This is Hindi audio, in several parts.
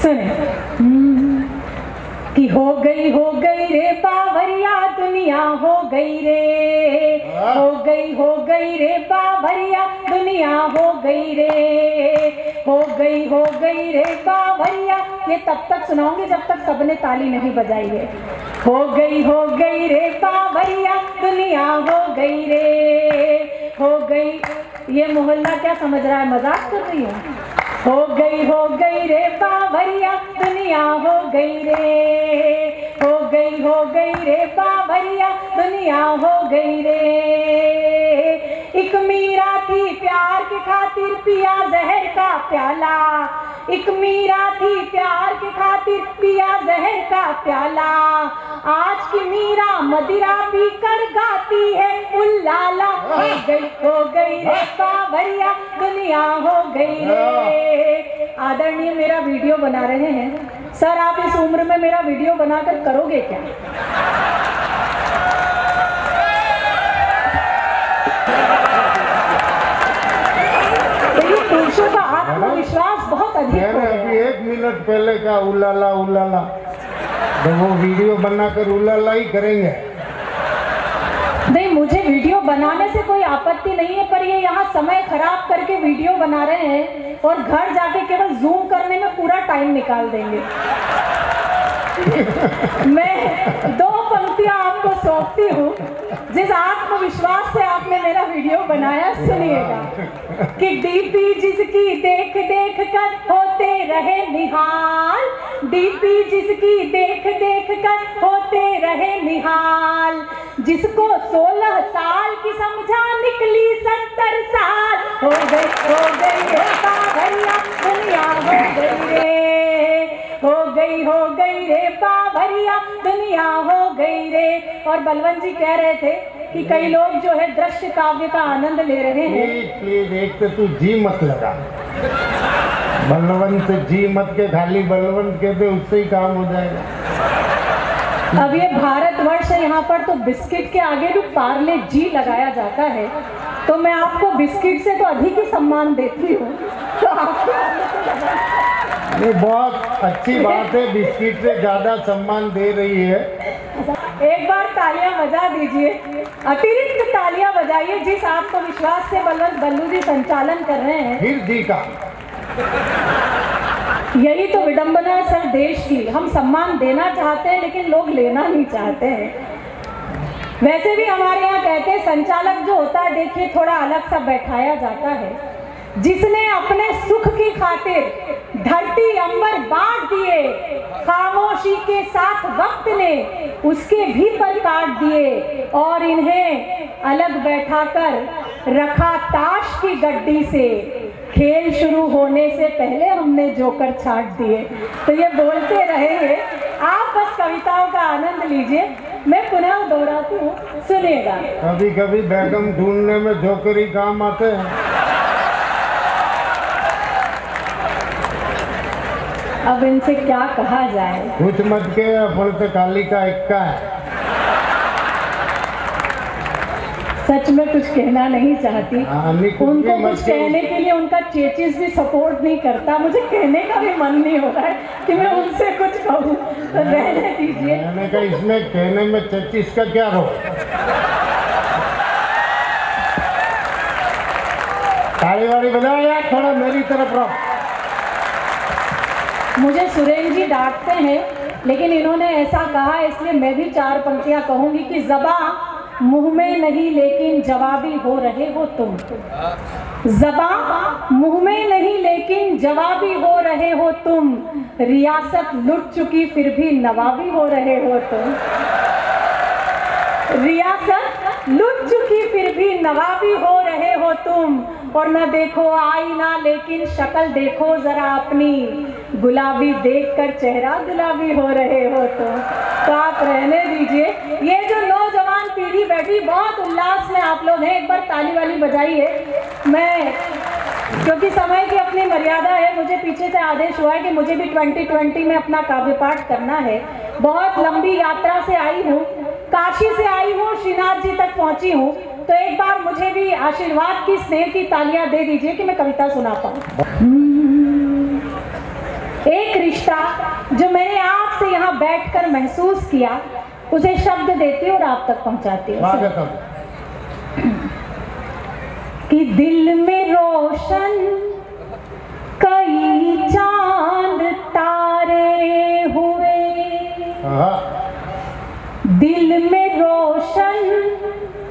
सुने कि हो गई रे बावरिया दुनिया हो गई रे, हो गई रे बावरिया दुनिया हो गई रे, हो गई रे बावरिया। ये तब तक सुनाऊंगी जब तक सबने ताली नहीं बजाई है। हो गई रे बावरिया दुनिया हो गई रे, हो गई। ये मोहल्ला क्या समझ रहा है, मजाक कर रही हूँ। हो गई रे बावरिया दुनिया हो गई रे, हो गई रे बावरिया दुनिया हो गई रे। एक मीरा थी प्यार के खातिर पिया जहर का प्याला, एक मीरा थी प्यार के खातिर पिया जहर का प्याला। आज की मीरा मदिरा पी कर गाती है उल्लाला। हो गई रे बावरिया दुनिया हो गई रे। आदरणीय मेरा वीडियो बना रहे हैं सर, आप इस उम्र में मेरा वीडियो बनाकर करोगे क्या? पुरुषों का आत्मविश्वास बहुत अधिक है। अभी 1 मिनट पहले का उलाला उलाला, तो वो वीडियो बनाकर उलाला ही करेंगे। नहीं, मुझे वीडियो बनाने से कोई आपत्ति नहीं है, पर ये यहाँ समय खराब करके वीडियो बना रहे हैं और घर जाके केवल जूम करने में पूरा टाइम निकाल देंगे। मैं 2 पंक्तियां आपको सौंपती हूँ, जिस आत्मविश्वास से आपने मेरा वीडियो बनाया, सुनिएगा। कि डीपी जिसकी देख देख कर होते रहे निहाल, डीपी जिसकी देख देख कर होते रहे निहाल, जिसको 16 साल की समझा निकली 70 साल। हो गई रे बावरिया दुनिया हो गई रे, हो गई रे बावरिया दुनिया हो गई रे। और बलवंत जी कह रहे थे कि कई लोग जो है दृश्य काव्य का आनंद ले रहे हैं। प्लीज एक तो तू जी मत लगा, बलवंत जी मत के, खाली बलवंत के दे, उससे ही काम हो जाएगा। अब ये भारतवर्ष है, यहाँ पर तो बिस्किट के आगे भी पार्ले जी लगाया जाता है, तो मैं आपको बिस्किट से तो अधिक ही सम्मान देती हूँ। तो आपको ये बहुत अच्छी बात है, बिस्किट से ज्यादा सम्मान दे रही है। एक बार तालियां बजा दीजिए, अतिरिक्त तालियां बजाइए जिस आत्मविश्वास से बलवंत बल्लू जी संचालन कर रहे हैं। फिर जी का यही तो विडंबना है सर देश की। हम सम्मान देना चाहते हैं लेकिन लोग लेना नहीं चाहते हैं। वैसे भी हमारे यहाँ कहते हैं संचालक जो होता है, देखिए थोड़ा अलग सा बैठाया जाता है। जिसने अपने सुख की खातिर धरती अंबर बांट दिए, खामोशी के साथ वक्त ने उसके भी पर काट दिए, और इन्हें अलग बैठाकर रखा ताश की गड्डी से। खेल शुरू होने से पहले हमने जोकर छाट दिए। तो ये बोलते रहेंगे, आप बस कविताओं का आनंद लीजिए। मैं पुनः दोहराती हूँ, सुनिएगा। कभी कभी बेगम ढूंढने में जोकर ही काम आते हैं। अब इनसे क्या कहा जाए? कुछ मत के, अपन तो काली का इक्का है। सच में कुछ कहना नहीं चाहती। उनको कुछ कहने के लिए उनका चेचिस भी सपोर्ट नहीं करता। मुझे कहने का भी मन नहीं हो रहा है कि मैं उनसे कुछ कहूँ, तो रहने दीजिए। कहने का, इसमें कहने में चेचिस का क्या रोल? ताली वाली बजाओ यार, थोड़ा मेरी तरफ रहो। मुझे सुरेंद्र जी डांटते हैं, लेकिन इन्होंने ऐसा कहा, इसलिए मैं भी 4 पंक्तियां कहूंगी कि ज़बां मुंह में नहीं लेकिन जवाबी हो रहे हो तुम। ज़बां मुंह में नहीं लेकिन जवाबी हो रहे हो तुम। रियासत लुट चुकी फिर भी नवाबी हो रहे हो तुम। रियासत लुट चुकी फिर भी नवाबी हो रहे हो तुम। और न देखो आईना लेकिन शक्ल देखो जरा अपनी, गुलाबी देखकर चेहरा गुलाबी हो रहे हो तुम। तो आप रहने दीजिए। ये जो नौजवान पीढ़ी बैठी, बहुत उल्लास में आप लोग हैं, एक बार ताली वाली बजाइए। मैं, क्योंकि समय की अपनी मर्यादा है, मुझे पीछे से आदेश हुआ है कि मुझे भी 2020 में अपना काव्य पाठ करना है। बहुत लंबी यात्रा से आई हूँ, काशी से आई हूँ, श्रीनाथ जी तक पहुँची हूँ, तो एक बार मुझे भी आशीर्वाद की, स्नेह की तालियां दे दीजिए कि मैं कविता सुना पाऊँ। एक रिश्ता जो मैंने आपसे यहाँ बैठकर महसूस किया, उसे शब्द देती हूँ और आप तक पहुँचाती हूँ। कि दिल में रोशन कई चांद तारे हुए, दिल में रोशन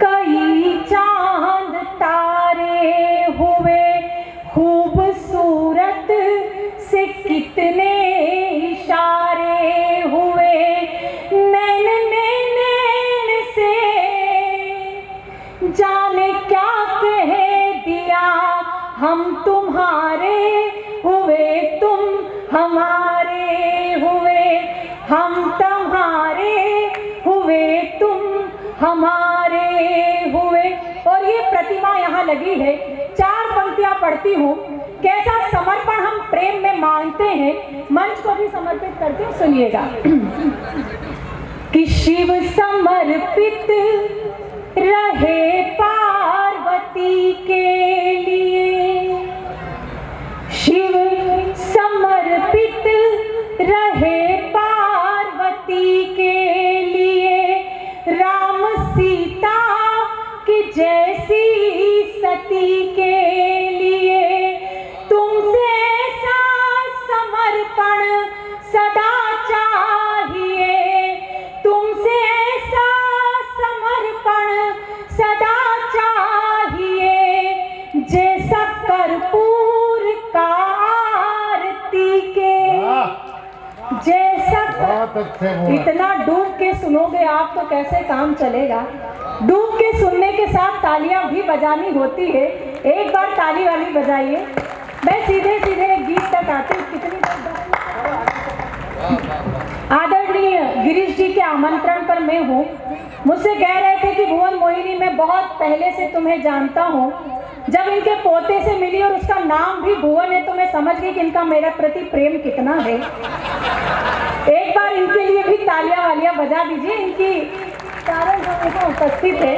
कई चांद तारे हुए, खूबसूरत से कितने इशारे हुए, नैन नैन नैन से जाने क्या कह दिया, हम तुम्हारे हुए तुम हमारे हुए, हम तुम्हारे हुए तुम हमारे हुए। और ये प्रतिमा यहाँ लगी है, 4 पंक्तियाँ पढ़ती हूँ। कैसा समर्पण हम प्रेम में मांगते हैं, मंच को भी समर्पित करते हैं, सुनिएगा। कि शिव समर्पित रहे पार्वती के लिए, शिव समर्पित रहे पार्वती के लिए, राम सीता की जैसी सती के लिए, तुमसे ऐसा समर्पण सदा चाहिए, तुमसे ऐसा समर्पण सदा चाहिए, जैसा कर्पूर का आरती के, जैसा। बहुत अच्छे। इतना डूब के सुनोगे आप तो कैसे काम चलेगा। डूब के सुनने के साथ तालियां भी बजानी होती है। एक बार ताली वाली बजाइए। मैं सीधे सीधे गीत तक आती हूँ। कितनी आदरणीय गिरीश जी के आमंत्रण पर मैं हूँ। मुझसे कह रहे थे कि भुवन मोहिनी मैं बहुत पहले से तुम्हें जानता हूँ। जब इनके पोते से मिली और उसका नाम भी भुवन है तो मैं समझ गई कि इनका मेरे प्रति प्रेम कितना है। एक बार इनके लिए भी तालियां वालियां बजा दीजिए, इनकी कारण जो यहाँ उपस्थित है।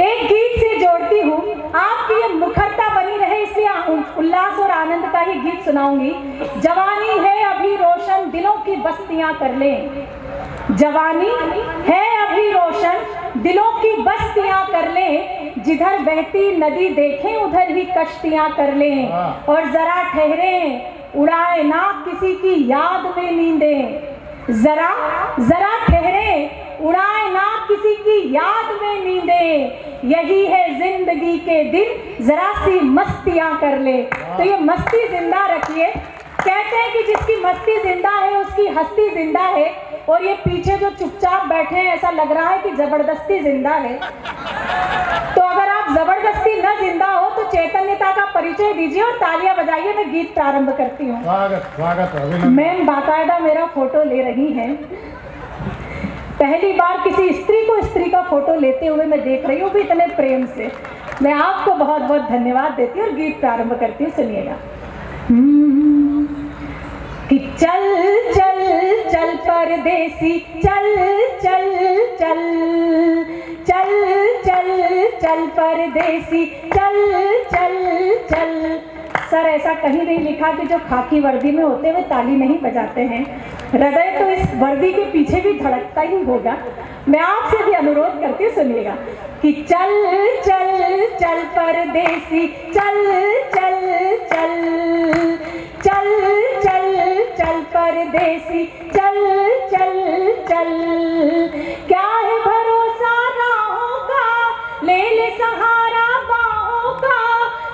एक गीत से जोड़ती हूँ, आपकी ये मुखरता बनी रहे इसलिए उल्लास और आनंद का ही गीत सुनाऊंगी। जवानी है अभी रोशन दिलों की बस्तियां कर लें, जवानी है अभी रोशन दिलों की बस्तियां कर लें, जिधर बहती नदी देखें उधर ही कश्तियां कर लें, और जरा ठहरें उड़ाए ना किसी की याद में नींदें, जरा जरा ठहरें उड़ाए ना किसी की याद में नींदें, यही है जिंदगी के दिन जरा सी मस्तियां कर ले। तो ये मस्ती जिंदा रखिए। कहते हैं कि जिसकी मस्ती जिंदा है उसकी हस्ती जिंदा है, और ये पीछे जो चुपचाप बैठे हैं ऐसा लग रहा है कि जबरदस्ती जिंदा है। तो अगर आप जबरदस्ती न जिंदा हो तो चैतन्यता का परिचय दीजिए और तालियां बजाइए। मैं गीत प्रारंभ करती हूँ। स्वागत स्वागत। मैम बाकायदा मेरा फोटो ले रही हैं। पहली बार किसी स्त्री को स्त्री का फोटो लेते हुए मैं देख रही हूँ भी इतने प्रेम से। मैं आपको बहुत बहुत धन्यवाद देती हूँ और गीत प्रारंभ करती हूँ, सुनिएगा। कि चल चल चल परदेसी चल चल चल चल चल चल परदेसी चल चल चल। सर ऐसा कहीं नहीं लिखा कि जो खाकी वर्दी में होते हुए ताली नहीं बजाते हैं। हृदय तो इस वर्दी के पीछे भी धड़कता ही होगा। मैं आपसे भी अनुरोध करती हूँ, सुनिएगा। कि चल चल चल परदेसी चल चल चल चल चल चल परदेसी चल चल चल। क्या है भरोसा राहों का, ले ले सहारा बाहों का,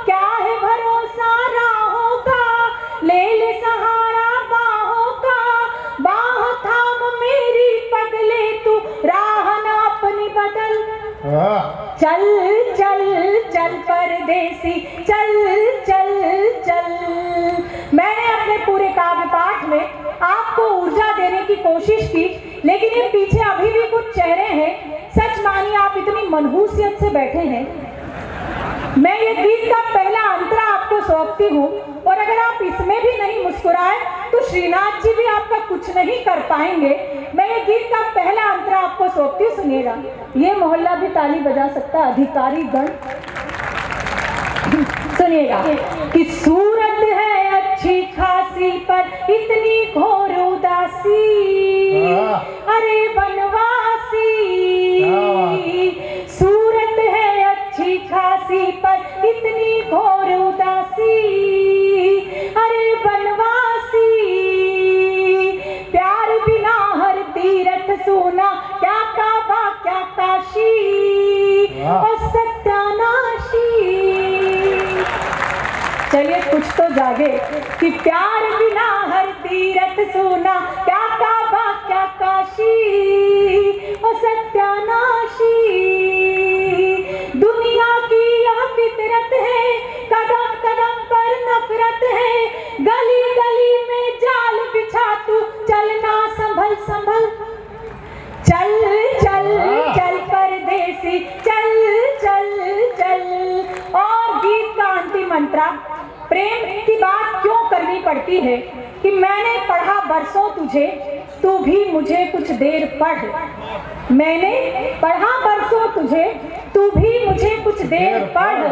क्या है भरोसा राहों का, ले ले सहारा बाहों का, बाह थाम मेरी पगले तू राह न अपनी बदल। चल चल चल परदेसी चल चल चल। मैंने अपने पूरे काव्य पाठ में आपको ऊर्जा देने की कोशिश की, लेकिन ये पीछे अभी भी कुछ चेहरे हैं, सच मानिए आप इतनी मनहूसियत से बैठे हैं। मैं ये गीत का पहला अंतरा आपको सौंपती हूँ, और अगर आप इसमें भी नहीं मुस्कुराए तो श्रीनाथ जी भी आपका कुछ नहीं कर पाएंगे। मैं ये गीत का पहला अंतरा आपको सौंपती हूँ, सुनिएगा। ये मोहल्ला भी ताली बजा सकता, अधिकारी गण। सुनिएगा। कि सूरत है अच्छी खासी पर इतनी घोर उदासी, अरे बनवासी। सूरत है अच्छी खासी पर इतनी घोर उदासी, अरे बनवासी। प्यार बिना हर तीरथ सूना, क्या काबा क्या काशी, और सत्यानाशी। चलिए कुछ तो जागे कि प्यार बिना हर तीरथ सूना, क्या काबा क्या काशी, और सत्यानाशी। दुनिया की यह फितरत है, कदम कदम पर नफरत है, गली गली में जाल बिछा तू चलना संभल संभल। चल चल चल परदेसी, चल चल चल। और गीत का अंतिम मंत्रा, प्रेम की बात क्यों करनी पड़ती है कि मैंने पढ़ा बरसों तुझे, तू भी मुझे कुछ देर पढ़। मैंने पढ़ा बरसों तुझे, तू भी मुझे कुछ देर पढ़।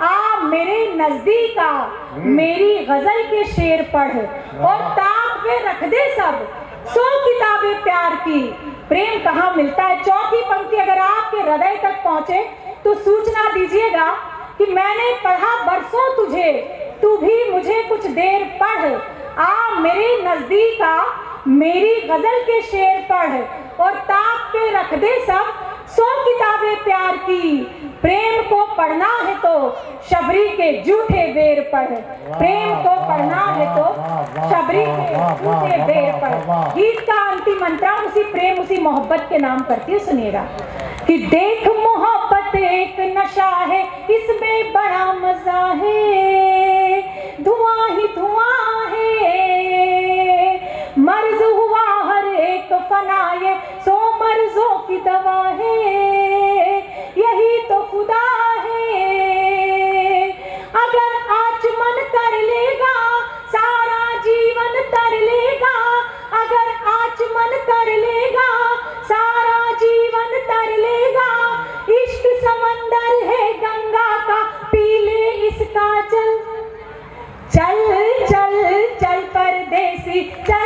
आ मेरे नजदीक आ, मेरी गजल के शेर पढ़, और ताक पे रख दे सब 100 किताबें प्यार की। प्रेम कहाँ मिलता है? चौथी पंक्ति अगर आपके हृदय तक पहुंचे तो सूचना दीजिएगा कि मैंने पढ़ा बरसों तुझे, तू भी मुझे कुछ देर पढ़। आ मेरे नजदीक आ, मेरी गजल के शेर पढ़, और ताक पे रख दे सब 100 किताबें प्यार की। प्रेम को पढ़ना है तो शबरी के झूठे बेर पढ़। प्रेम को पढ़ना है तो शबरी के झूठे बेर पढ़। गीत का अंतिम मंत्रा उसी प्रेम उसी मोहब्बत के नाम करती है, सुनिएगा कि देख मोहब्बत एक नशा है, इसमें बड़ा मजा है, धुआं ही धुआं है। मर्ज हुआ हर एक फना, ये 100 मर्जों की दवा है, यही तो खुदा है। अगर आचमन कर लेगा सारा जीवन तर लेगा, अगर आचमन कर लेगा सारा जीवन तर लेगा। इश्क समंदर है गंगा का, पी ले इसका जल। चल चल चल परदेसी चल।